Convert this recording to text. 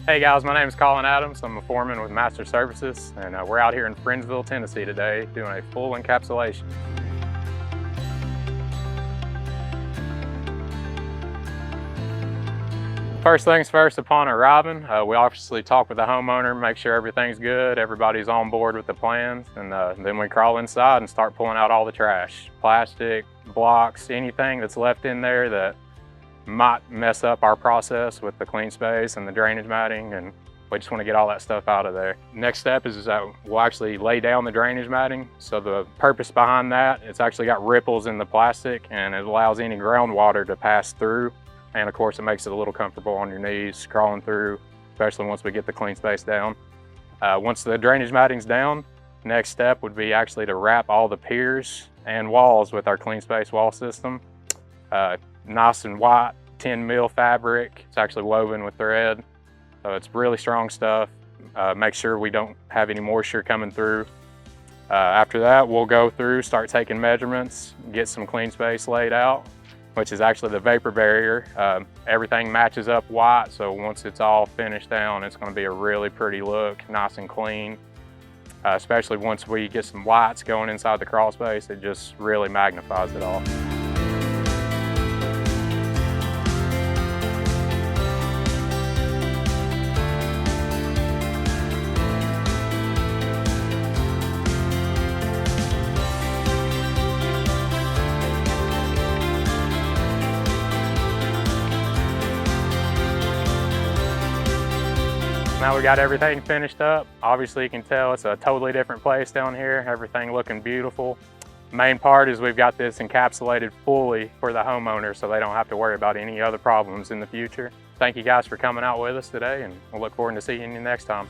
Hey guys, my name is Colin Adams. I'm a foreman with Master Services, and we're out here in Friendsville, Tennessee today doing a full encapsulation. First things first, upon arriving, we obviously talk with the homeowner, make sure everything's good, everybody's on board with the plans, and then we crawl inside and start pulling out all the trash. Plastic, blocks, anything that's left in there that might mess up our process with the clean space and the drainage matting, and we just want to get all that stuff out of there. Next step is that we'll actually lay down the drainage matting. So the purpose behind that, it's actually got ripples in the plastic and it allows any groundwater to pass through. And of course it makes it a little comfortable on your knees crawling through, especially once we get the clean space down. Once the drainage matting's down, next step would be actually to wrap all the piers and walls with our clean space wall system. Nice and white 10 mil fabric. It's actually woven with thread, so it's really strong stuff. Make sure we don't have any moisture coming through. After that, we'll go through, start taking measurements, get some clean space laid out, which is actually the vapor barrier. Everything matches up white, so once it's all finished down, it's going to be a really pretty look, nice and clean. Especially once we get some whites going inside the crawl space, it just really magnifies it all. Now we got everything finished up. Obviously you can tell it's a totally different place down here. Everything looking beautiful. Main part is we've got this encapsulated fully for the homeowner so they don't have to worry about any other problems in the future. Thank you guys for coming out with us today, and we'll look forward to seeing you next time.